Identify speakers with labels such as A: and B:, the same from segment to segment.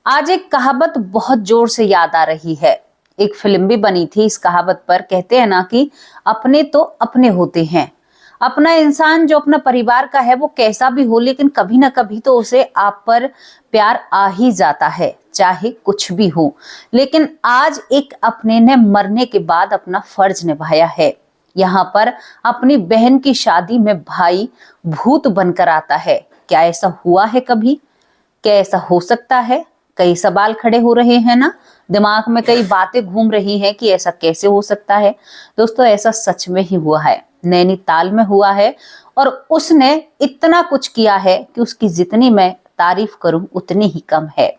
A: आज एक कहावत बहुत जोर से याद आ रही है। एक फिल्म भी बनी थी इस कहावत पर। कहते हैं ना कि अपने तो अपने होते हैं। अपना इंसान जो अपना परिवार का है वो कैसा भी हो, लेकिन कभी ना कभी तो उसे आप पर प्यार आ ही जाता है, चाहे कुछ भी हो। लेकिन आज एक अपने ने मरने के बाद अपना फर्ज निभाया है। यहाँ पर अपनी बहन की शादी में भाई भूत बनकर आता है। क्या ऐसा हुआ है कभी? क्या ऐसा हो सकता है? कई सवाल खड़े हो रहे हैं ना, दिमाग में कई बातें घूम रही हैं कि ऐसा कैसे हो सकता है। दोस्तों, ऐसा सच में ही हुआ है, नैनीताल में हुआ है। और उसने इतना कुछ किया है कि उसकी जितनी मैं तारीफ करूं उतनी ही कम है।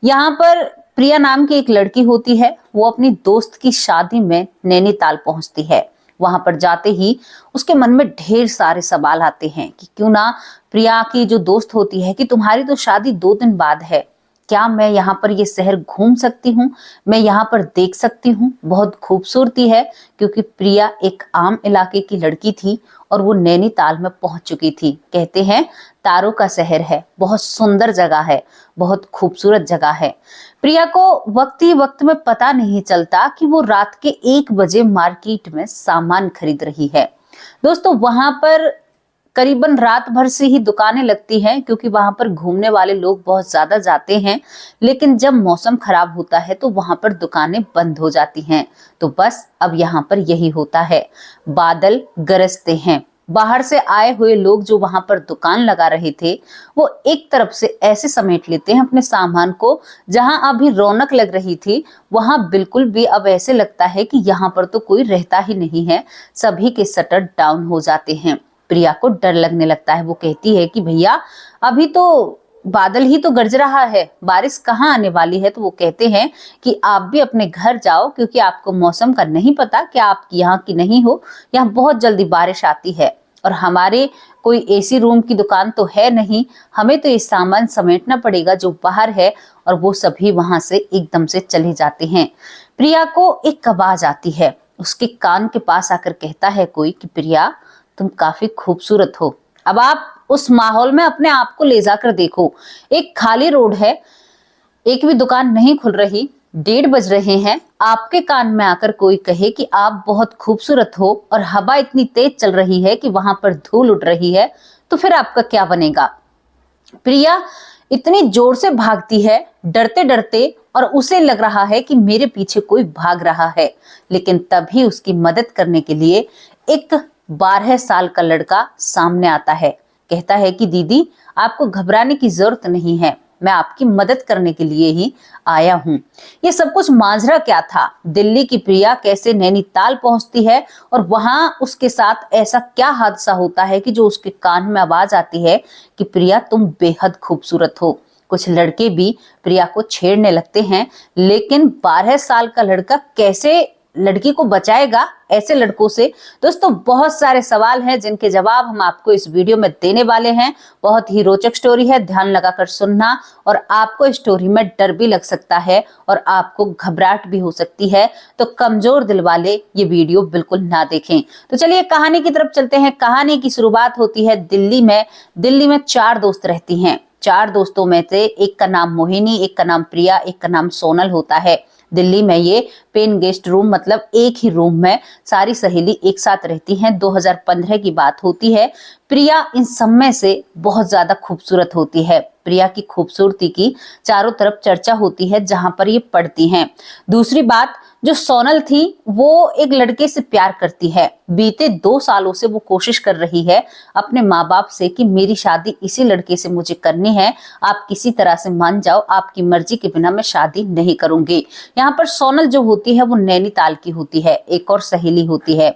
A: यहाँ पर प्रिया नाम की एक लड़की होती है। वो अपनी दोस्त की शादी में नैनीताल पहुंचती है। वहां पर जाते ही उसके मन में ढेर सारे सवाल आते हैं कि क्यों ना प्रिया की जो दोस्त होती है कि तुम्हारी तो शादी 2 दिन बाद है, क्या मैं यहाँ पर ये शहर घूम सकती हूँ, मैं यहाँ पर देख सकती हूँ। बहुत खूबसूरती है, क्योंकि प्रिया एक आम इलाके की लड़की थी और वो नैनीताल में पहुंच चुकी थी। कहते हैं तारों का शहर है, बहुत सुंदर जगह है, बहुत खूबसूरत जगह है। प्रिया को वक्त ही वक्त में पता नहीं चलता कि वो रात के 1 बजे मार्केट में सामान खरीद रही है। दोस्तों, वहां पर करीबन रात भर से ही दुकानें लगती हैं, क्योंकि वहां पर घूमने वाले लोग बहुत ज्यादा जाते हैं। लेकिन जब मौसम खराब होता है तो वहां पर दुकानें बंद हो जाती हैं। तो बस अब यहाँ पर यही होता है, बादल गरजते हैं। बाहर से आए हुए लोग जो वहां पर दुकान लगा रहे थे, वो एक तरफ से ऐसे समेट लेते हैं अपने सामान को। जहां अभी रौनक लग रही थी, वहां बिल्कुल भी अब ऐसे लगता है कि यहाँ पर तो कोई रहता ही नहीं है। सभी के शटर डाउन हो जाते हैं। प्रिया को डर लगने लगता है। वो कहती है कि भैया, अभी तो बादल ही तो गरज रहा है, बारिश कहाँ आने वाली है। तो वो कहते हैं कि आप भी अपने घर जाओ, क्योंकि आपको मौसम का नहीं पता कि आप यहाँ की नहीं हो। यहाँ बहुत जल्दी बारिश आती है और हमारे कोई एसी रूम की दुकान तो है नहीं, हमें तो ये सामान समेटना पड़ेगा जो बाहर है। और वो सभी वहां से एकदम से चले जाते हैं। प्रिया को एक आवाज आती है, उसके कान के पास आकर कहता है कोई कि प्रिया, तुम काफी खूबसूरत हो। अब आप उस माहौल में अपने आप को ले जाकर देखो। एक खाली रोड है, एक भी दुकान नहीं खुल रही, 1:30 बज रहे हैं। आपके कान में आकर कोई कहे कि आप बहुत खूबसूरत हो और हवा इतनी तेज चल रही है कि वहां पर धूल उड़ रही है, तो फिर आपका क्या बनेगा? प्रिया इतनी जोर से भागती है, डरते डरते, और उसे लग रहा है कि मेरे पीछे कोई भाग रहा है। लेकिन तभी उसकी मदद करने के लिए एक 12 साल का लड़का सामने आता है। कहता है कि दीदी, आपको घबराने की जरूरत नहीं है, मैं आपकी मदद करने के लिए ही आया हूँ। ये सब कुछ माजरा क्या था? दिल्ली की प्रिया कैसे नैनीताल पहुंचती है और वहां उसके साथ ऐसा क्या हादसा होता है कि जो उसके कान में आवाज आती है कि प्रिया, तुम बेहद खूबसूरत हो। कुछ लड़के भी प्रिया को छेड़ने लगते हैं, लेकिन 12 साल का लड़का कैसे लड़की को बचाएगा ऐसे लड़कों से? दोस्तों, बहुत सारे सवाल हैं जिनके जवाब हम आपको इस वीडियो में देने वाले हैं। बहुत ही रोचक स्टोरी है, ध्यान लगाकर सुनना। और आपको स्टोरी में डर भी लग सकता है और आपको घबराहट भी हो सकती है, तो कमजोर दिल वाले ये वीडियो बिल्कुल ना देखें। तो चलिए कहानी की तरफ चलते हैं। कहानी की शुरुआत होती है दिल्ली में। दिल्ली में 4 दोस्त रहती हैं। 4 दोस्तों में से एक का नाम मोहिनी, एक का नाम प्रिया, एक का नाम सोनल होता है। दिल्ली में ये पेन गेस्ट रूम, मतलब एक ही रूम में सारी सहेली एक साथ रहती हैं। 2015 की बात होती है। प्रिया इन सब में से बहुत ज्यादा खूबसूरत होती है। प्रिया की खूबसूरती की चारों तरफ चर्चा होती है जहां पर ये पढ़ती हैं। दूसरी बात, जो सोनल थी वो एक लड़के से प्यार करती है। बीते 2 सालों से वो कोशिश कर रही है अपने माँ बाप से कि मेरी शादी इसी लड़के से मुझे करनी है, आप किसी तरह से मान जाओ, आपकी मर्जी के बिना मैं शादी नहीं करूंगी। यहाँ पर सोनल जो होती है वो नैनीताल की होती है। एक और सहेली होती है,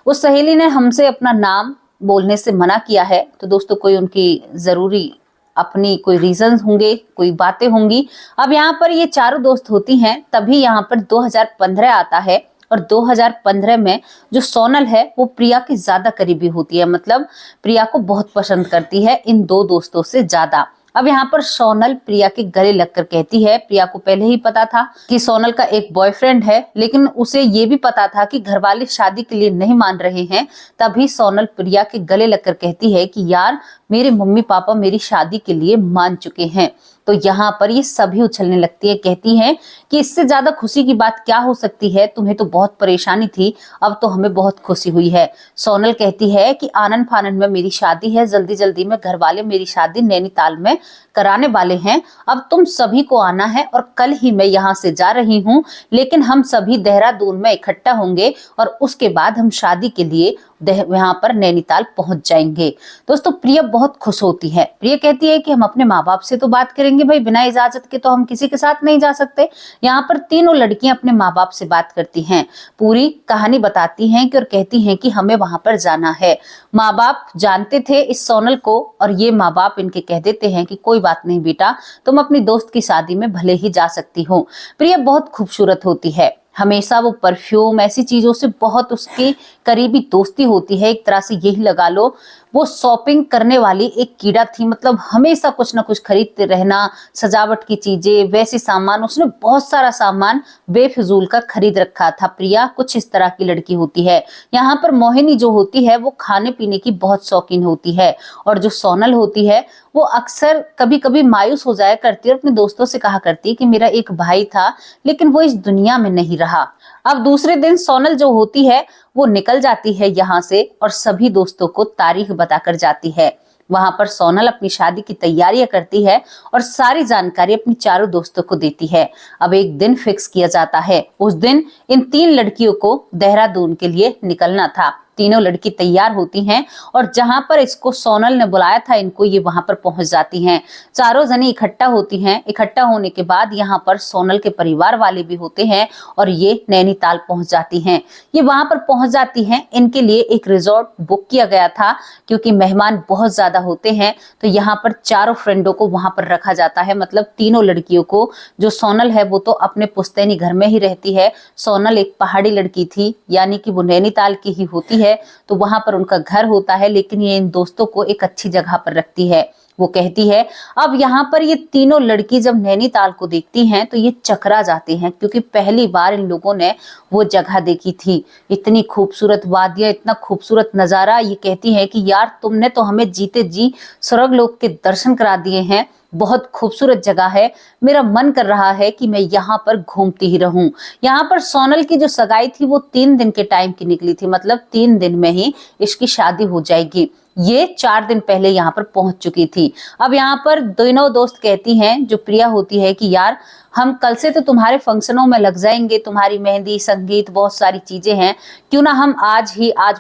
A: उस सहेली ने हमसे अपना नाम बोलने से मना किया है। तो दोस्तों, कोई उनकी जरूरी अपनी कोई रीजन होंगे, कोई बातें होंगी। अब यहाँ पर ये चारों दोस्त होती हैं। तभी यहाँ पर 2015 आता है और 2015 में जो सोनल है वो प्रिया की ज्यादा करीबी होती है, मतलब प्रिया को बहुत पसंद करती है इन 2 दोस्तों से ज्यादा। अब यहाँ पर सोनल प्रिया के गले लगकर कहती है, प्रिया को पहले ही पता था कि सोनल का एक बॉयफ्रेंड है, लेकिन उसे ये भी पता था कि घर वाले शादी के लिए नहीं मान रहे हैं। तभी सोनल प्रिया के गले लगकर कहती है कि यार, मेरे मम्मी पापा मेरी शादी के लिए मान चुके हैं, तो यहाँ पर ये सभी उछलने लगती है, कहती हैं कि इससे ज्यादा खुशी की बात क्या हो सकती है, तुम्हें तो बहुत परेशानी थी, अब तो हमें बहुत खुशी हुई है। सोनल कहती है कि आनन फानन में मेरी शादी है, जल्दी जल्दी में घर वाले मेरी शादी नैनीताल में कराने वाले हैं, अब तुम सभी को आना है और कल ही मैं यहाँ से जा रही हूँ, लेकिन हम सभी देहरादून में इकट्ठा होंगे और उसके बाद हम शादी के लिए यहाँ पर नैनीताल पहुंच जाएंगे। दोस्तों प्रिया बहुत खुश होती है। प्रिया कहती है कि हम अपने माँ बाप से तो बात करेंगे भाई, बिना इजाजत के तो हम किसी के साथ नहीं जा सकते। यहाँ पर तीनों लड़कियां अपने माँ बाप से बात करती हैं, पूरी कहानी बताती हैं कि और कहती हैं कि हमें वहां पर जाना है। माँ बाप जानते थे इस सोनल को और ये माँ बाप इनके कह देते हैं कि कोई बात नहीं बेटा, तुम अपनी दोस्त की शादी में भले ही जा सकती हो। प्रिया बहुत खूबसूरत होती है, हमेशा वो परफ्यूम ऐसी चीजों से बहुत उसकी करीबी दोस्ती होती है। एक तरह से यही लगा लो वो शॉपिंग करने वाली एक कीड़ा थी, मतलब हमेशा कुछ ना कुछ खरीदते रहना, सजावट की चीजें, वैसे सामान, उसने बहुत सारा सामान बेफिजूल का खरीद रखा था। प्रिया कुछ इस तरह की लड़की होती है। यहाँ पर मोहिनी जो होती है वो खाने पीने की बहुत शौकीन होती है, और जो सोनल होती है वो अक्सर कभी कभी मायूस हो जाया करती है और अपने दोस्तों से कहा करती है कि मेरा एक भाई था लेकिन वो इस दुनिया में नहीं रहा। अब दूसरे दिन सोनल जो होती है वो निकल जाती है यहाँ से और सभी दोस्तों को तारीख बताकर जाती है। वहां पर सोनल अपनी शादी की तैयारियां करती है और सारी जानकारी अपनी चारों दोस्तों को देती है। अब एक दिन फिक्स किया जाता है, उस दिन इन 3 लड़कियों को देहरादून के लिए निकलना था। तीनों लड़की तैयार होती हैं और जहां पर इसको सोनल ने बुलाया था इनको, ये वहां पर पहुंच जाती हैं। चारों जनी इकट्ठा होती हैं। इकट्ठा होने के बाद यहाँ पर सोनल के परिवार वाले भी होते हैं और ये नैनीताल पहुंच जाती हैं। ये वहां पर पहुंच जाती हैं, इनके लिए एक रिजॉर्ट बुक किया गया था क्योंकि मेहमान बहुत ज्यादा होते हैं, तो यहाँ पर चारों फ्रेंडों को वहां पर रखा जाता है, मतलब तीनों लड़कियों को। जो सोनल है वो तो अपने पुश्तैनी घर में ही रहती है। सोनल एक पहाड़ी लड़की थी, यानी कि वो नैनीताल की ही होती है, तो वहां पर उनका घर होता है, लेकिन ये इन दोस्तों को एक अच्छी जगह पर रखती है। वो कहती है, अब यहाँ पर ये तीनों लड़की जब नैनीताल को देखती हैं तो ये चकरा जाती हैं, क्योंकि पहली बार इन लोगों ने वो जगह देखी थी। इतनी खूबसूरत वादियां, इतना खूबसूरत नजारा। ये कहती है कि यार तुमने तो हमें जीते जी स्वर्गलोक के दर्शन करा दिए हैं, बहुत खूबसूरत जगह है, मेरा मन कर रहा है कि मैं यहाँ पर घूमती ही रहूं। यहाँ पर सोनल की जो सगाई थी वो 3 दिन के टाइम की निकली थी, मतलब 3 दिन में ही इसकी शादी हो जाएगी। ये 4 दिन पहले यहाँ पर पहुंच चुकी थी। अब यहाँ पर दोनों दोस्त कहती हैं, जो प्रिया होती है, कि यार हम कल से तो तुम्हारे फंक्शनों में लग जाएंगे, तुम्हारी मेहंदी, संगीत, बहुत सारी चीजें हैं, क्यों ना हम आज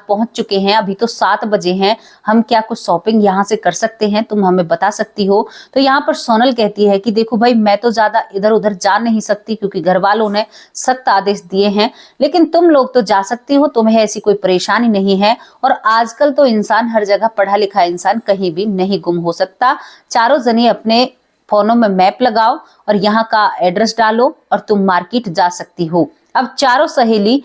A: पहुंच चुके हैं, अभी तो 7 बजे हैं, हम क्या कुछ शॉपिंग यहाँ से कर सकते हैं, तुम हमें बता सकती हो। तो यहाँ पर सोनल कहती है कि देखो भाई, मैं तो ज्यादा इधर उधर जा नहीं सकती क्योंकि घर वालों ने सख्त आदेश दिए हैं, लेकिन तुम लोग तो जा सकती हो, तुम्हें ऐसी कोई परेशानी नहीं है। और आजकल तो इंसान हर जगह, पढ़ा लिखा इंसान कहीं भी नहीं गुम हो सकता। चारों जने अपने फोनों में मैप लगाओ और यहाँ का एड्रेस डालो और तुम मार्केट जा सकती हो। अब चारों सहेली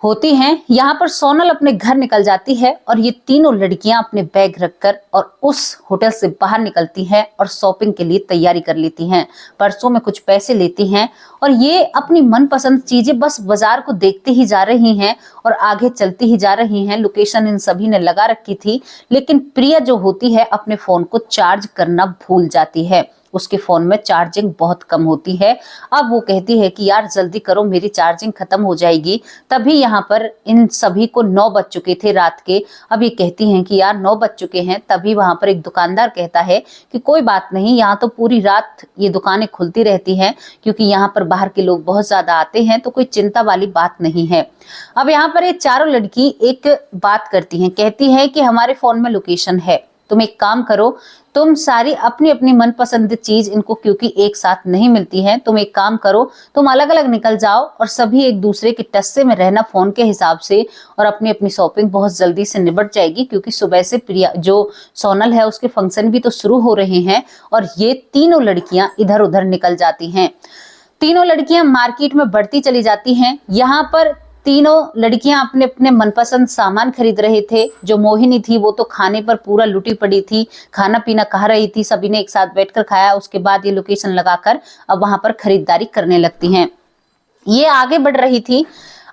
A: होती हैं। यहाँ पर सोनल अपने घर निकल जाती है और ये तीनों लड़कियां अपने बैग रखकर और उस होटल से बाहर निकलती हैं और शॉपिंग के लिए तैयारी कर लेती हैं। पर्सों में कुछ पैसे लेती हैं और ये अपनी मनपसंद चीजें बस बाजार को देखते ही जा रही हैं और आगे चलती ही जा रही हैं। लोकेशन इन सभी ने लगा रखी थी, लेकिन प्रिया जो होती है अपने फोन को चार्ज करना भूल जाती है। उसके फोन में चार्जिंग बहुत कम होती है। अब वो कहती है कि यार जल्दी करो, मेरी चार्जिंग खत्म हो जाएगी। तभी यहाँ पर इन सभी को 9 बज चुके थे रात के। अब ये कहती हैं कि यार 9 बज चुके हैं। तभी वहां पर एक दुकानदार कहता है कि कोई बात नहीं, यहाँ तो पूरी रात ये दुकानें खुलती रहती हैं, क्योंकि यहाँ पर बाहर के लोग बहुत ज्यादा आते हैं, तो कोई चिंता वाली बात नहीं है। अब यहाँ पर ये चारों लड़की एक बात करती हैं, कहती है कि हमारे फोन में लोकेशन है, तुम एक काम करो, तुम सारी अपनी अपनी मनपसंद चीज, इनको क्योंकि एक साथ नहीं मिलती है, तुम एक काम करो, तुम अलग अलग निकल जाओ और सभी एक दूसरे के टस्से में रहना फोन के हिसाब से, और अपनी अपनी शॉपिंग बहुत जल्दी से निबट जाएगी, क्योंकि सुबह से प्रिया जो सोनल है उसके फंक्शन भी तो शुरू हो रहे हैं। और ये तीनों लड़कियां इधर उधर निकल जाती हैं। तीनों लड़कियां मार्केट में बढ़ती चली जाती हैं। यहाँ पर तीनों लड़कियां अपने अपने मनपसंद सामान खरीद रहे थे। जो मोहिनी थी वो तो खाने पर पूरा लुटी पड़ी थी, खाना पीना खा रही थी, सभी ने एक साथ बैठकर खाया। उसके बाद ये लोकेशन लगाकर अब वहां पर खरीदारी करने लगती हैं। ये आगे बढ़ रही थी।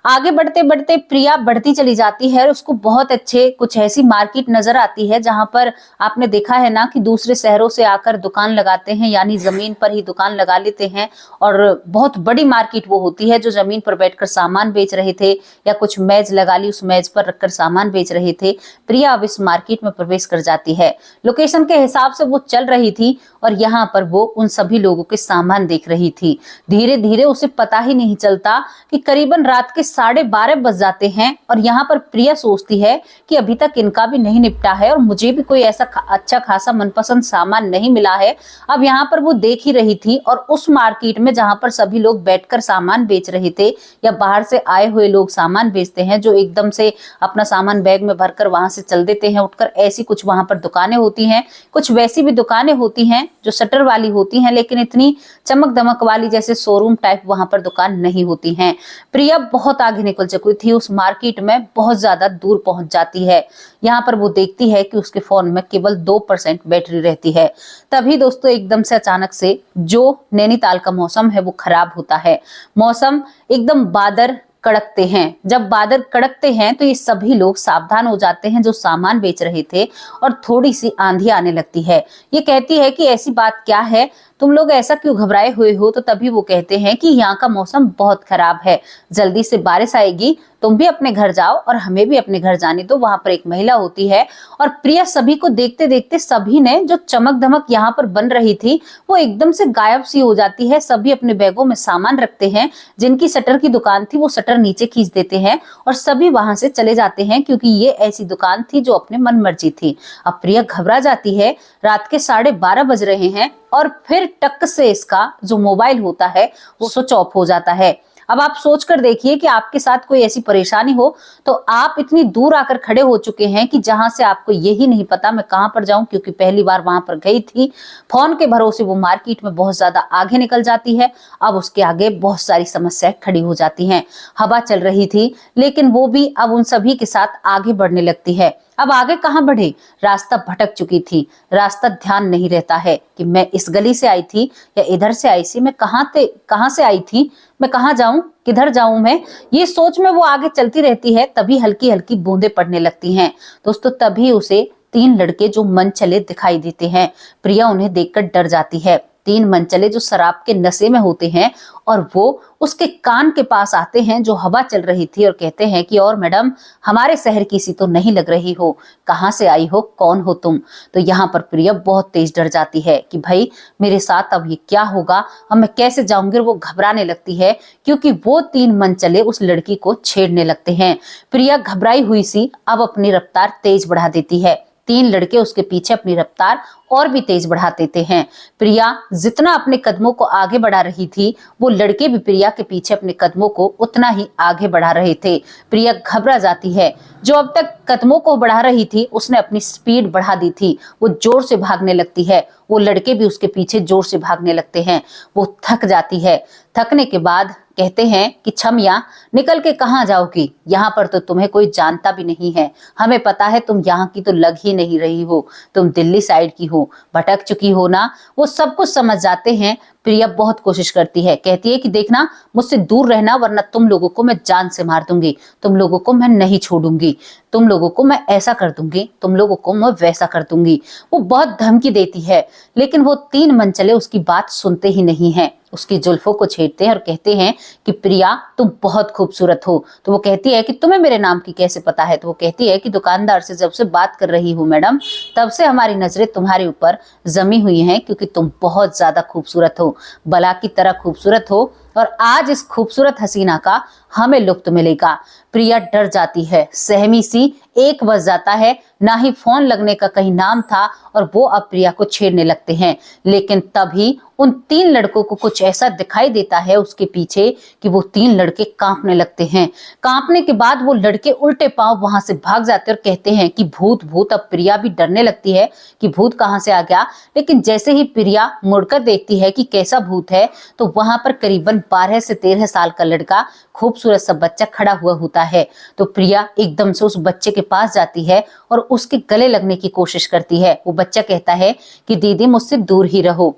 A: आगे बढ़ते बढ़ते प्रिया बढ़ती चली जाती है। उसको बहुत अच्छे कुछ ऐसी मार्केट नजर आती है जहां पर आपने देखा है ना कि दूसरे शहरों से आकर दुकान लगाते हैं, यानी जमीन पर ही दुकान लगा लेते हैं। और बहुत बड़ी मार्केट वो होती है जो जमीन पर बैठकर सामान बेच रहे थे, या कुछ मेज लगा ली, उस मेज पर रखकर सामान बेच रहे थे। प्रिया अब इस मार्केट में प्रवेश कर जाती है। लोकेशन के हिसाब से वो चल रही थी और यहाँ पर वो उन सभी लोगों के सामान देख रही थी। धीरे धीरे उसे पता ही नहीं चलता कि करीबन रात के 12:30 बज जाते हैं। और यहाँ पर प्रिया सोचती है कि अभी तक इनका भी नहीं निपटा है और मुझे भी कोई ऐसा अच्छा खासा मनपसंद सामान नहीं मिला है। अब यहाँ पर वो देख ही रही थी और उस मार्केट में जहां पर सभी लोग बैठकर सामान बेच रहे थे, या बाहर से आए हुए लोग सामान बेचते हैं जो एकदम से अपना सामान बैग में भरकर वहां से चल देते हैं उठकर, ऐसी कुछ वहां पर दुकानें होती हैं। कुछ वैसी भी दुकानें होती हैं जो शटर वाली होती हैं, लेकिन इतनी चमक दमक वाली जैसे शोरूम टाइप वहां पर दुकान नहीं होती हैं। प्रिया बहुत आगे निकल चुकी थी, उस मार्केट में बहुत ज्यादा दूर पहुंच जाती है। यहाँ पर वो देखती है कि उसके फोन में केवल 2% बैटरी रहती है। तभी दोस्तों एकदम से अचानक से जो नैनीताल का मौसम है वो खराब होता है। मौसम एकदम बादल कड़कते हैं। जब बादल कड़कते हैं तो ये सभी लोग सावधान हो जाते हैं जो सामान बेच रहे थे, और थोड़ी सी आंधी आने लगती है। ये कहती है कि ऐसी बात क्या है, तुम लोग ऐसा क्यों घबराए हुए हो। तो तभी वो कहते हैं कि यहाँ का मौसम बहुत खराब है, जल्दी से बारिश आएगी, तुम भी अपने घर जाओ और हमें भी अपने घर जाने दो। वहां पर एक महिला होती है और प्रिया सभी को देखते देखते सभी ने जो चमक धमक यहाँ पर बन रही थी वो एकदम से गायब सी हो जाती है। सभी अपने बैगों में सामान रखते हैं, जिनकी शटर की दुकान थी वो शटर नीचे खींच देते हैं और सभी वहां से चले जाते हैं, क्योंकि ये ऐसी दुकान थी जो अपने मन मर्जी थी। अब प्रिया घबरा जाती है। रात के 12:30 बज रहे हैं और फिर टक से इसका जो मोबाइल होता है वो स्विच ऑफ हो जाता है। अब आप सोच कर देखिए कि आपके साथ कोई ऐसी परेशानी हो तो आप इतनी दूर आकर खड़े हो चुके हैं कि जहां से आपको यही नहीं पता मैं कहां पर जाऊं, क्योंकि पहली बार वहां पर गई थी। फोन के भरोसे वो मार्केट में बहुत ज्यादा आगे निकल जाती है। अब उसके आगे बहुत सारी समस्याएं खड़ी हो जाती हैं। हवा चल रही थी लेकिन वो भी अब उन सभी के साथ आगे बढ़ने लगती है। अब आगे कहां बढ़े, रास्ता भटक चुकी थी। रास्ता ध्यान नहीं रहता है कि मैं इस गली से आई थी या इधर से आई थी, मैं कहां से आई थी, मैं कहां जाऊं, किधर जाऊं मैं, ये सोच में वो आगे चलती रहती है। तभी हल्की हल्की बूंदें पड़ने लगती हैं। दोस्तों तभी उसे 3 लड़के जो मन चले दिखाई देते हैं। प्रिया उन्हें देखकर डर जाती है। 3 मनचले जो शराब के नशे में होते हैं और वो उसके कान के पास आते हैं जो हवा चल रही थी और कहते हैं कि और मैडम, हमारे शहर की सी तो नहीं लग रही हो, कहाँ से आई हो, कौन हो तुम। तो यहाँ पर प्रिया बहुत तेज डर जाती है कि भाई मेरे साथ अब ये क्या होगा, अब मैं कैसे जाऊंगी। वो घबराने लगती है क्योंकि वो 3 मनचले उस लड़की को छेड़ने लगते हैं। प्रिया घबराई हुई सी अब अपनी रफ्तार तेज बढ़ा देती है। 3 लड़के उसके पीछे अपनी रफ्तार और भी तेज बढ़ा देते हैं। प्रिया जितना अपने कदमों को आगे बढ़ा रही थी, वो लड़के भी प्रिया के पीछे अपने कदमों को उतना ही आगे बढ़ा रहे थे। प्रिया घबरा जाती है। जो अब तक कदमों को बढ़ा रही थी उसने अपनी स्पीड बढ़ा दी थी। वो जोर से भागने लगती है। वो लड़के भी उसके पीछे जोर से भागने लगते हैं। वो थक जाती है। थकने के बाद कहते हैं कि छमिया, निकल के कहाँ जाओगी, यहाँ पर तो तुम्हें कोई जानता भी नहीं है। हमें पता है तुम यहाँ की तो लग ही नहीं रही हो, तुम दिल्ली साइड की हो, भटक चुकी हो ना। वो सब कुछ समझ जाते हैं। प्रिया बहुत कोशिश करती है, कहती है कि देखना मुझसे दूर रहना वरना तुम लोगों को मैं जान से मार दूंगी, तुम लोगों को मैं नहीं छोड़ूंगी, तुम लोगों को मैं ऐसा कर दूंगी, तुम लोगों को मैं वैसा कर दूंगी। वो बहुत धमकी देती है, लेकिन वो 3 मनचले उसकी बात सुनते ही नहीं है। उसकी जुल्फों को छेड़ते हैं और कहते हैं कि प्रिया तुम बहुत खूबसूरत हो। तो वो कहती है कि तुम्हें मेरे नाम की कैसे पता है। तो वो कहती है कि दुकानदार से जब से बात कर रही हूँ मैडम, तब से हमारी नजरें तुम्हारे ऊपर जमी हुई हैं, क्योंकि तुम बहुत ज्यादा खूबसूरत हो, बला की तरह खूबसूरत हो, और आज इस खूबसूरत हसीना का हमें लुत्फ मिलेगा। प्रिया डर जाती है। सहमी सी 1 बज जाता है, ना ही फोन लगने का कहीं नाम था, और वो अब प्रिया को छेड़ने लगते हैं। लेकिन तभी उन 3 लड़कों को कुछ ऐसा दिखाई देता है उसके पीछे कि वो 3 लड़के कांपने लगते हैं। कांपने के बाद वो लड़के उल्टे पांव वहां से भाग जाते और कहते हैं कि भूत भूत। अब प्रिया भी डरने लगती है कि भूत कहां से आ गया। लेकिन जैसे ही प्रिया मुड़कर देखती है कि कैसा भूत है, तो वहां पर करीबन 12 से 13 साल का लड़का, खूबसूरत सा बच्चा खड़ा हुआ होता है। तो प्रिया एकदम से उस बच्चे के पास जाती है और उसके गले लगने की कोशिश करती है। वो बच्चा कहता है कि दीदी मुझसे दूर ही रहो।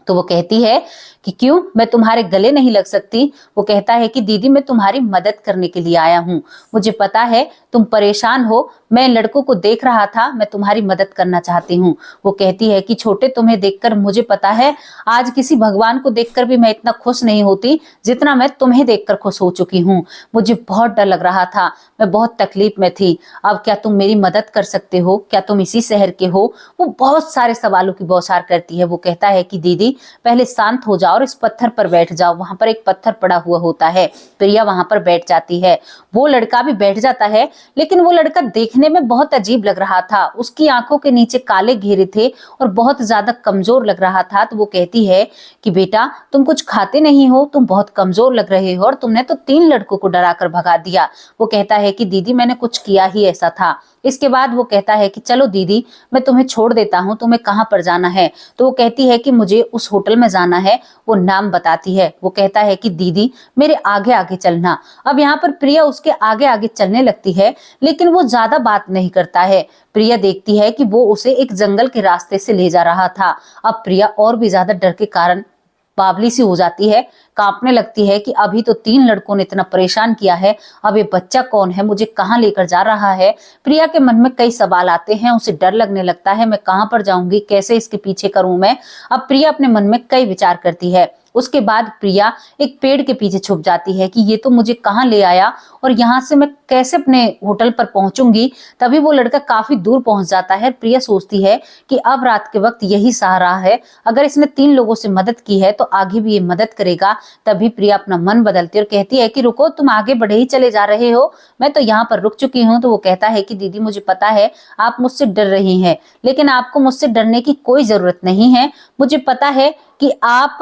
A: तो वो कहती है कि क्यों, मैं तुम्हारे गले नहीं लग सकती। वो कहता है कि दीदी मैं तुम्हारी मदद करने के लिए आया हूँ, मुझे पता है तुम परेशान हो, मैं लड़कों को देख रहा था, मैं तुम्हारी मदद करना चाहती हूँ। वो कहती है कि छोटे तुम्हें देखकर मुझे पता है आज किसी भगवान को देखकर भी मैं इतना खुश नहीं होती जितना मैं तुम्हें देखकर खुश हो चुकी हूँ। मुझे बहुत डर लग रहा था, मैं बहुत तकलीफ में थी, अब क्या तुम मेरी मदद कर सकते हो, क्या तुम इसी शहर के हो। वो बहुत सारे सवालों की बौछार करती है। वो कहता है कि दीदी पहले शांत हो जाओ और इस पत्थर पर बैठ जाओ, वहां पर एक पत्थर पड़ा हुआ होता है। प्रिया वहां पर बैठ जाती है, वो लड़का भी बैठ जाता है, लेकिन वो लड़का देखने में बहुत अजीब लग रहा था, उसकी आंखों के नीचे काले घेरे थे और बहुत ज्यादा कमजोर लग रहा था। तो वो कहती है कि बेटा तुम कुछ खाते नहीं हो, तुम बहुत कमजोर लग रहे हो और तुमने तो 3 लड़कों को डरा कर भगा दिया। वो कहता है कि दीदी मैंने कुछ किया ही ऐसा था। इसके बाद वो कहता है कि चलो दीदी मैं तुम्हें छोड़ देता हूँ, तुम्हें कहाँ पर जाना है। तो वो कहती है कि मुझे उस होटल में जाना है, वो नाम बताती है। वो कहता है कि दीदी मेरे आगे आगे चलना। अब यहाँ पर प्रिया उसके आगे आगे चलने लगती है, लेकिन वो ज्यादा बात नहीं करता है। प्रिया देखती है कि वो उसे एक जंगल के रास्ते से ले जा रहा था। अब प्रिया और भी ज्यादा डर के कारण बावली सी हो जाती है, कांपने लगती है कि अभी तो 3 लड़कों ने इतना परेशान किया है, अब ये बच्चा कौन है, मुझे कहाँ लेकर जा रहा है। प्रिया के मन में कई सवाल आते हैं, उसे डर लगने लगता है, मैं कहाँ पर जाऊंगी, कैसे इसके पीछे करूं मैं। अब प्रिया अपने मन में कई विचार करती है। उसके बाद प्रिया एक पेड़ के पीछे छुप जाती है कि ये तो मुझे कहाँ ले आया और यहाँ से मैं कैसे अपने होटल पर पहुंचूंगी। तभी वो लड़का काफी दूर पहुंच जाता है। प्रिया सोचती है कि अब रात के वक्त यही सहारा है, अगर इसने 3 लोगों से मदद की है तो आगे भी ये मदद करेगा। तभी प्रिया अपना मन बदलती है और कहती है कि रुको, तुम आगे बढ़े ही चले जा रहे हो, मैं तो यहाँ पर रुक चुकी हूँ। तो वो कहता है कि दीदी मुझे पता है आप मुझसे डर रही हैं, लेकिन आपको मुझसे डरने की कोई जरूरत नहीं है। मुझे पता है कि आप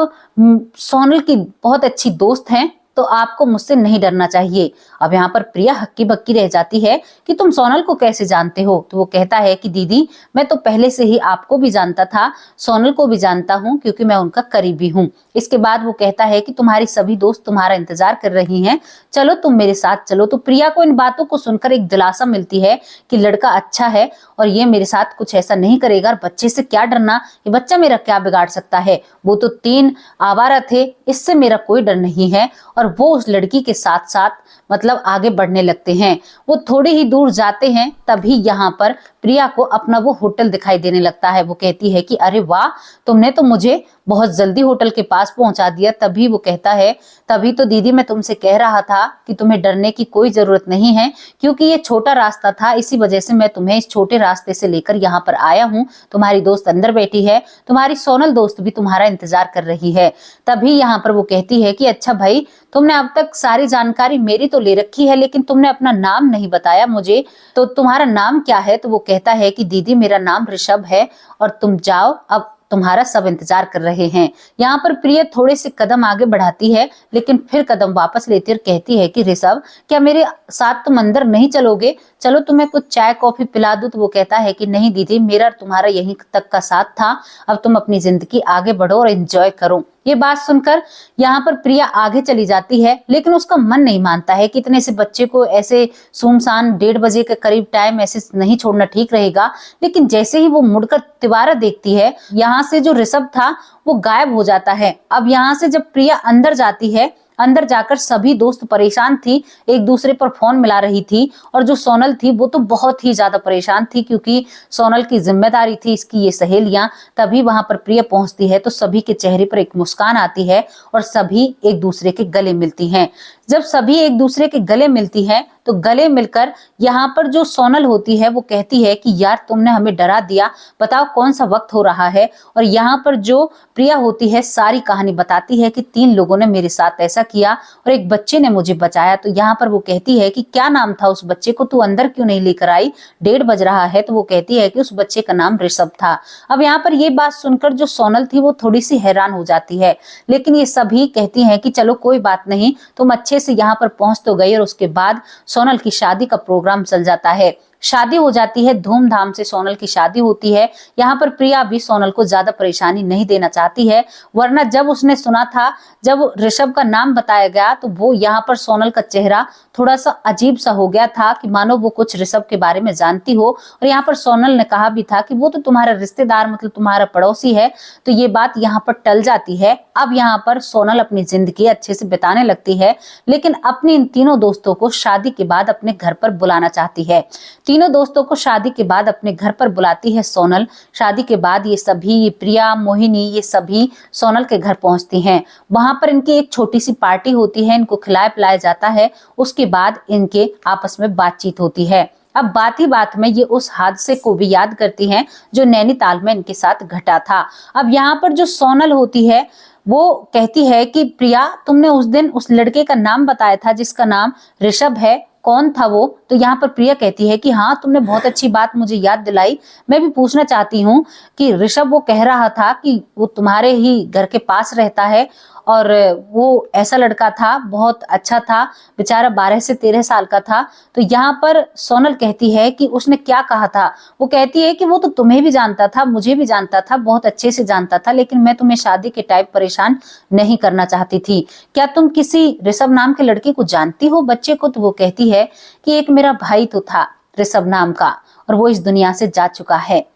A: सोनल की बहुत अच्छी दोस्त हैं, तो आपको मुझसे नहीं डरना चाहिए। अब यहाँ पर प्रिया हक्की बक्की रह जाती है कि तुम सोनल को कैसे जानते हो। तो वो कहता है कि दीदी मैं तो पहले से ही आपको भी जानता था, सोनल को भी जानता हूँ, क्योंकि मैं उनका करीबी हूँ। इसके बाद वो कहता है कि तुम्हारी सभी दोस्त तुम्हारा इंतजार कर रही हैं, चलो तुम मेरे साथ चलो। तो प्रिया को इन बातों को सुनकर एक दिलासा मिलती है कि लड़का अच्छा है और ये मेरे साथ कुछ ऐसा नहीं करेगा, और बच्चे से क्या डरना, ये बच्चा मेरा क्या बिगाड़ सकता है, वो तो 3 आवारा थे, इससे मेरा कोई डर नहीं है। और वो उस लड़की के साथ साथ मतलब आगे बढ़ने लगते हैं। वो थोड़ी ही दूर जाते हैं, तभी यहाँ पर प्रिया को अपना वो होटल दिखाई देने लगता है। वो कहती है कि अरे वाह, तुमने तो मुझे बहुत जल्दी होटल के पास पहुंचा दिया। तभी वो कहता है, तभी तो दीदी मैं तुमसे कह रहा था कि तुम्हें डरने की कोई जरूरत नहीं है, क्योंकि ये छोटा रास्ता था, इसी वजह से मैं तुम्हें इस छोटे रास्ते से लेकर यहाँ पर आया हूँ। तुम्हारी दोस्त अंदर बैठी है, तुम्हारी सोनल दोस्त भी तुम्हारा इंतजार कर रही है। तभी यहाँ पर वो कहती है कि अच्छा भाई, तुमने अब तक सारी जानकारी मेरी तो ले रखी है, लेकिन तुमने अपना नाम नहीं बताया मुझे, तो तुम्हारा नाम क्या है। तो वो कहता है कि दीदी मेरा नाम ऋषभ है और तुम जाओ, अब तुम्हारा सब इंतजार कर रहे हैं। यहाँ पर प्रिया थोड़े से कदम आगे बढ़ाती है, लेकिन फिर कदम वापस लेती और कहती है कि ऋषभ क्या मेरे साथ तुम अंदर नहीं चलोगे, चलो तुम्हें कुछ चाय कॉफी पिला दूं। तो वो कहता है कि नहीं दीदी, मेरा तुम्हारा यहीं तक का साथ था, अब तुम अपनी जिंदगी आगे बढ़ो और एंजॉय करो। ये बात सुनकर यहाँ पर प्रिया आगे चली जाती है, लेकिन उसका मन नहीं मानता है कि इतने से बच्चे को ऐसे सुनसान 1:30 बजे के करीब टाइम ऐसे नहीं छोड़ना ठीक रहेगा। लेकिन जैसे ही वो मुड़कर तिवारा देखती है, यहाँ से जो ऋषभ था वो गायब हो जाता है। अब यहाँ से जब प्रिया अंदर जाती है, अंदर जाकर सभी दोस्त परेशान थी, एक दूसरे पर फोन मिला रही थी, और जो सोनल थी वो तो बहुत ही ज्यादा परेशान थी, क्योंकि सोनल की जिम्मेदारी थी इसकी ये सहेलियां। तभी वहां पर प्रिया पहुंचती है तो सभी के चेहरे पर एक मुस्कान आती है और सभी एक दूसरे के गले मिलती हैं। जब सभी एक दूसरे के गले मिलती हैं तो गले मिलकर यहाँ पर जो सोनल होती है वो कहती है कि यार तुमने हमें डरा दिया, बताओ कौन सा वक्त हो रहा है। और यहाँ पर जो प्रिया होती है सारी कहानी बताती है कि 3 लोगों ने मेरे साथ ऐसा किया और एक बच्चे ने मुझे बचाया। तो यहाँ पर वो कहती है कि क्या नाम था उस बच्चे को, तू अंदर क्यों नहीं लेकर आई, 1:30 बज रहा है। तो वो कहती है कि उस बच्चे का नाम ऋषभ था। अब यहाँ पर ये बात सुनकर जो सोनल थी वो थोड़ी सी हैरान हो जाती है, लेकिन ये सभी कहती हैं कि चलो कोई बात नहीं, तुम अच्छे से यहाँ पर पहुंच तो गई। और उसके बाद सोनल की शादी का प्रोग्राम चल जाता है। शादी हो जाती है, धूमधाम से सोनल की शादी होती है। यहाँ पर प्रिया भी सोनल को ज्यादा परेशानी नहीं देना चाहती है, वरना जब उसने सुना था, जब ऋषभ का नाम बताया गया तो वो यहाँ पर सोनल का चेहरा थोड़ा सा अजीब सा हो गया था कि मानो वो कुछ ऋषभ के बारे में जानती हो। और यहाँ पर सोनल ने कहा भी था कि वो तो तुम्हारा रिश्तेदार मतलब तुम्हारा पड़ोसी है, तो ये बात यहाँ पर टल जाती है। अब यहाँ पर सोनल अपनी जिंदगी अच्छे से बिताने लगती है, लेकिन अपनी इन तीनों दोस्तों को शादी के बाद अपने घर पर बुलाना चाहती है। तीनों दोस्तों को शादी के बाद अपने घर पर बुलाती है सोनल। शादी के बाद ये सभी, ये प्रिया, मोहिनी, ये सभी सोनल के घर पहुंचती हैं। वहां पर इनकी एक छोटी सी पार्टी होती है, इनको खिलाया पिलाया जाता है। उसके बाद इनके आपस में बातचीत होती है। अब बात ही बात में ये उस हादसे को भी याद करती हैं जो नैनीताल में इनके साथ घटा था। अब यहाँ पर जो सोनल होती है वो कहती है कि प्रिया, तुमने उस दिन उस लड़के का नाम बताया था जिसका नाम ऋषभ है, कौन था वो? तो यहाँ पर प्रिया कहती है कि हाँ, तुमने बहुत अच्छी बात मुझे याद दिलाई। मैं भी पूछना चाहती हूँ कि ऋषभ वो कह रहा था कि वो तुम्हारे ही घर के पास रहता है और वो ऐसा लड़का था, बहुत अच्छा था, बेचारा 12 से 13 साल का था। तो यहाँ पर सोनल कहती है कि उसने क्या कहा था? वो कहती है कि वो तो तुम्हें भी जानता था, मुझे भी जानता था, बहुत अच्छे से जानता था, लेकिन मैं तुम्हें शादी के टाइम परेशान नहीं करना चाहती थी। क्या तुम किसी ऋषभ नाम के लड़के को जानती हो, बच्चे को? तो वो कहती है कि एक मेरा भाई तो था ऋषभ नाम का, और वो इस दुनिया से जा चुका है।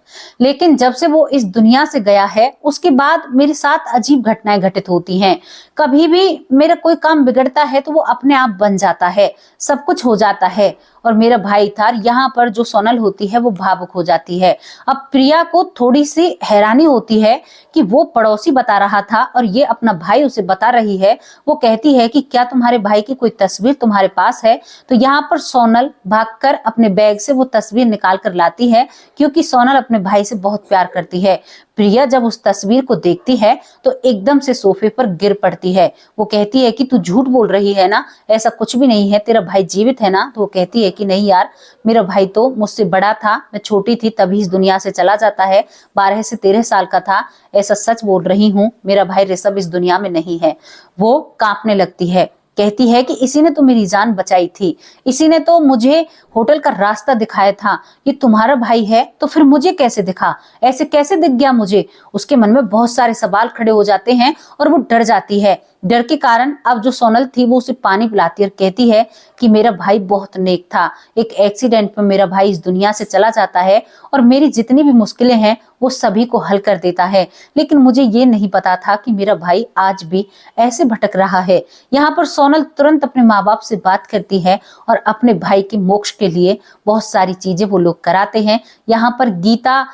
A: लेकिन जब से वो इस दुनिया से गया है उसके बाद मेरे साथ अजीब घटनाएं घटित होती हैं। कभी भी मेरा कोई काम बिगड़ता है तो वो अपने आप बन जाता है, सब कुछ हो जाता है, और मेरा भाई था। यहाँ पर जो सोनल होती है वो भावुक हो जाती है। अब प्रिया को थोड़ी सी हैरानी होती है कि वो पड़ोसी बता रहा था और ये अपना भाई उसे बता रही है। वो कहती है कि क्या तुम्हारे भाई की कोई तस्वीर तुम्हारे पास है? तो यहाँ पर सोनल भागकर अपने बैग से वो तस्वीर निकाल कर लाती है, क्योंकि सोनल अपने भाई से बहुत प्यार करती है। प्रिया जब उस तस्वीर को देखती है तो एकदम से सोफे पर गिर पड़ती है। वो कहती है कि तू झूठ बोल रही है ना, ऐसा कुछ भी नहीं है, तेरा भाई जीवित है ना? तो वो कहती है कि नहीं यार, मेरा भाई तो मुझसे बड़ा था, मैं छोटी थी तभी इस दुनिया से चला जाता है, 12 से 13 साल का था, ऐसा सच बोल रही हूँ, मेरा भाई ऋषभ इस दुनिया में नहीं है। वो कांपने लगती है, कहती है कि इसी ने तो मेरी जान बचाई थी, इसी ने तो मुझे होटल का रास्ता दिखाया था। ये तुम्हारा भाई है तो फिर मुझे कैसे दिखा, ऐसे कैसे दिख गया मुझे? उसके मन में बहुत सारे सवाल खड़े हो जाते हैं और वो डर जाती है। डर के कारण अब जो सोनल थी वो उसे पानी पिलाती है और कहती है कि मेरा भाई बहुत नेक था, एक एक्सीडेंट में मेरा भाई इस दुनिया से चला जाता है और मेरी जितनी भी मुश्किलें हैं वो सभी को हल कर देता है, लेकिन मुझे ये नहीं पता था कि मेरा भाई आज भी ऐसे भटक रहा है। यहाँ पर सोनल तुरंत अपने माँ बाप से बात करती है और अपने भाई के मोक्ष के लिए बहुत सारी चीजें वो लोग कराते हैं। यहाँ पर गीता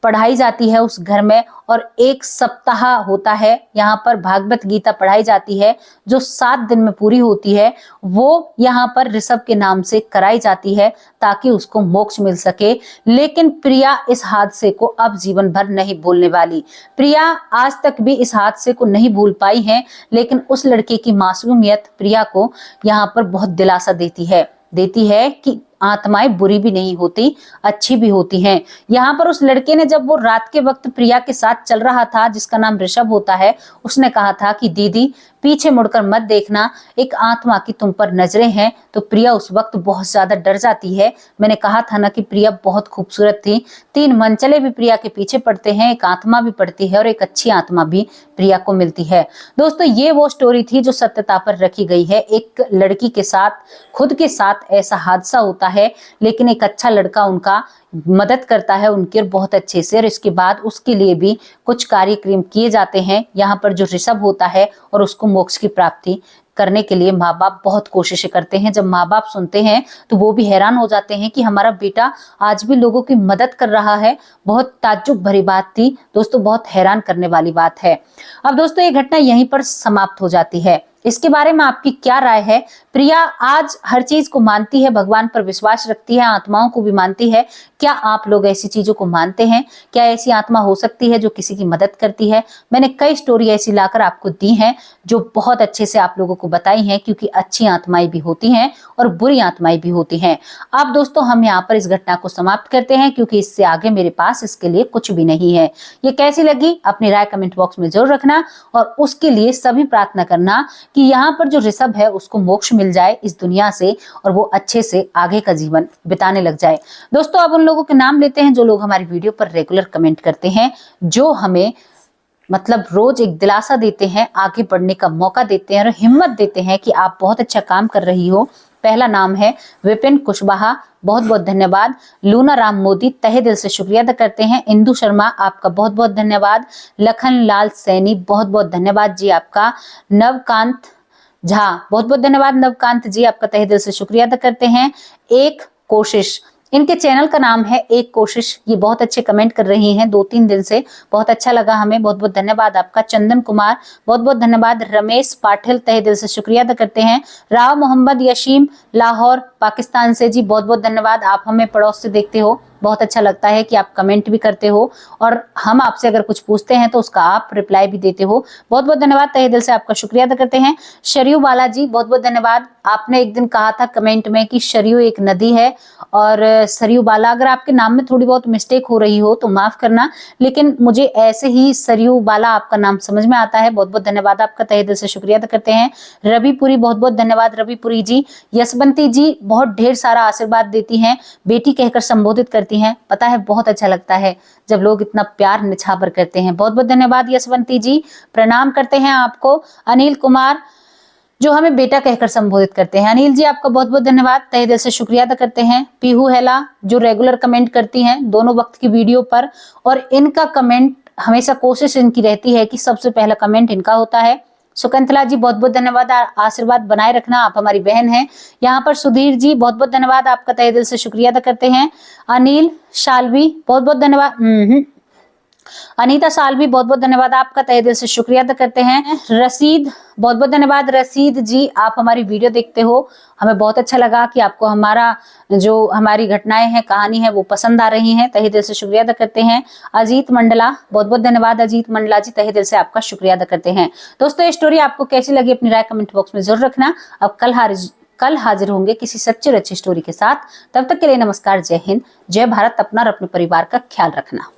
A: पढ़ाई जाती है उस घर में, और एक सप्ताह होता है, यहाँ पर भागवत गीता पढ़ाई जाती है जो 7 दिन में पूरी होती है। वो यहाँ पर ऋषभ के नाम से कराई जाती है ताकि उसको मोक्ष मिल सके। लेकिन प्रिया इस हादसे को अब जीवन भर नहीं भूलने वाली। प्रिया आज तक भी इस हादसे को नहीं भूल पाई है, लेकिन उस लड़के की मासूमियत प्रिया को यहाँ पर बहुत दिलासा देती है कि आत्माएं बुरी भी नहीं होती, अच्छी भी होती हैं। यहाँ पर उस लड़के ने जब वो रात के वक्त प्रिया के साथ चल रहा था, जिसका नाम ऋषभ होता है, उसने कहा था कि दीदी पीछे मुड़कर मत देखना, एक आत्मा की तुम पर नजरें हैं। तो प्रिया उस वक्त बहुत ज्यादा डर जाती है। मैंने कहा था ना कि प्रिया बहुत खूबसूरत थी। 3 मनचले भी प्रिया के पीछे पड़ते हैं, एक आत्मा भी पड़ती है और एक अच्छी आत्मा भी प्रिया को मिलती है। दोस्तों, ये वो स्टोरी थी जो सत्यता पर रखी गई है। एक लड़की के साथ, खुद के साथ ऐसा हादसा होता है, लेकिन एक अच्छा लड़का उनका मदद करता है उनके बहुत अच्छे से, और इसके बाद उसके लिए भी कुछ कार्यक्रम किए जाते हैं। यहाँ पर जो ऋषभ होता है और उसको मोक्ष की प्राप्ति करने के लिए माँ बाप बहुत कोशिशें करते हैं। जब माँ बाप सुनते हैं तो वो भी हैरान हो जाते हैं कि हमारा बेटा आज भी लोगों की मदद कर रहा है। बहुत ताज्जुब भरी बात थी दोस्तों, बहुत हैरान करने वाली बात है। अब दोस्तों, ये घटना यहीं पर समाप्त हो जाती है। इसके बारे में आपकी क्या राय है? प्रिया आज हर चीज को मानती है, भगवान पर विश्वास रखती है, आत्माओं को भी मानती है। क्या आप लोग ऐसी चीजों को मानते हैं? क्या ऐसी आत्मा हो सकती है जो किसी की मदद करती है? मैंने कई स्टोरी ऐसी लाकर आपको दी हैं जो बहुत अच्छे से आप लोगों को बताई हैं, क्योंकि अच्छी आत्माएं भी होती हैं और बुरी आत्माएं भी होती हैं। अब दोस्तों, हम यहाँ पर इस घटना को समाप्त करते हैं, क्योंकि इससे आगे मेरे पास इसके लिए कुछ भी नहीं है। ये कैसी लगी अपनी राय कमेंट बॉक्स में जरूर रखना, और उसके लिए सभी प्रार्थना करना कि यहाँ पर जो ऋषभ है उसको मोक्ष मिल जाए इस दुनिया से और वो अच्छे से आगे का जीवन बिताने लग जाए। दोस्तों अब उन लोगों के नाम लेते हैं जो लोग हमारी वीडियो पर रेगुलर कमेंट करते हैं, जो हमें मतलब रोज एक दिलासा देते हैं, आगे बढ़ने का मौका देते हैं और हिम्मत देते हैं कि आप बहुत अच्छा काम कर रही हो। पहला नाम है विपिन कुशवाहा, बहुत बहुत धन्यवाद। लूना राम मोदी, तहे दिल से शुक्रिया अदा करते हैं। इंदु शर्मा, आपका बहुत बहुत धन्यवाद। लखन लाल सैनी, बहुत बहुत धन्यवाद जी आपका। नवकांत झा, बहुत बहुत धन्यवाद नवकांत जी, आपका तहे दिल से शुक्रिया अदा करते हैं। एक कोशिश, इनके चैनल का नाम है एक कोशिश, ये बहुत अच्छे कमेंट कर रही हैं 2-3 दिन से, बहुत अच्छा लगा हमें, बहुत बहुत धन्यवाद आपका। चंदन कुमार, बहुत बहुत धन्यवाद। रमेश पाटिल, तहे दिल से शुक्रिया अदा करते हैं। राव मोहम्मद यशीम, लाहौर पाकिस्तान से जी, बहुत बहुत धन्यवाद। आप हमें पड़ोस से देखते हो, बहुत अच्छा लगता है कि आप कमेंट भी करते हो और हम आपसे अगर कुछ पूछते हैं तो उसका आप रिप्लाई भी देते हो, बहुत बहुत धन्यवाद। तहे दिल से आपका शुक्रिया अदा करते हैं। शरयू बालाजी, बहुत बहुत धन्यवाद। आपने एक दिन कहा था कमेंट में कि शरयू एक नदी है और सरयू बाला, अगर आपके नाम में थोड़ी बहुत मिस्टेक हो रही हो तो माफ करना, लेकिन मुझे ऐसे ही सरयू बाला आपका नाम समझ में आता है। बहुत बहुत धन्यवाद आपका, तहे दिल से शुक्रिया अदा करते हैं। रविपुरी, बहुत बहुत धन्यवाद रविपुरी जी। यशवंती जी बहुत ढेर सारा आशीर्वाद देती हैं, बेटी कहकर संबोधित करती हैं, पता है बहुत अच्छा लगता है जब लोग इतना प्यार निछावर करते हैं। बहुत बहुत धन्यवाद यशवंती जी, प्रणाम करते हैं आपको। अनिल कुमार जो हमें बेटा कहकर संबोधित करते हैं, अनिल जी आपका बहुत बहुत धन्यवाद, तहे दिल से शुक्रिया अदा करते हैं। पीहू हेला जो रेगुलर कमेंट करती हैं दोनों वक्त की वीडियो पर, और इनका कमेंट हमेशा कोशिश इनकी रहती है कि सबसे पहला कमेंट इनका होता है। सुकंतला जी बहुत बहुत धन्यवाद, आशीर्वाद बनाए रखना, आप हमारी बहन हैं। यहाँ पर सुधीर जी बहुत बहुत धन्यवाद, आपका तहे दिल से शुक्रिया अदा करते हैं। अनिल शालवी बहुत बहुत धन्यवाद। अनीता सालवी, बहुत बहुत धन्यवाद आपका, तहे दिल से शुक्रिया अदा करते हैं। रसीद, बहुत बहुत धन्यवाद रसीद जी, आप हमारी वीडियो देखते हो, हमें बहुत अच्छा लगा कि आपको जो हमारी घटनाएं हैं, कहानी है वो पसंद आ रही हैं, तहे दिल से शुक्रिया अदा करते हैं। अजीत मंडला, बहुत बहुत धन्यवाद अजीत मंडला जी, तहे दिल से आपका शुक्रिया अदा करते हैं। दोस्तों ये स्टोरी आपको कैसी लगी अपनी राय कमेंट बॉक्स में जरूर रखना। अब कल हाजिर होंगे किसी सच्ची और अच्छी स्टोरी के साथ, तब तक के लिए नमस्कार, जय हिंद, जय भारत। अपना और अपने परिवार का ख्याल रखना।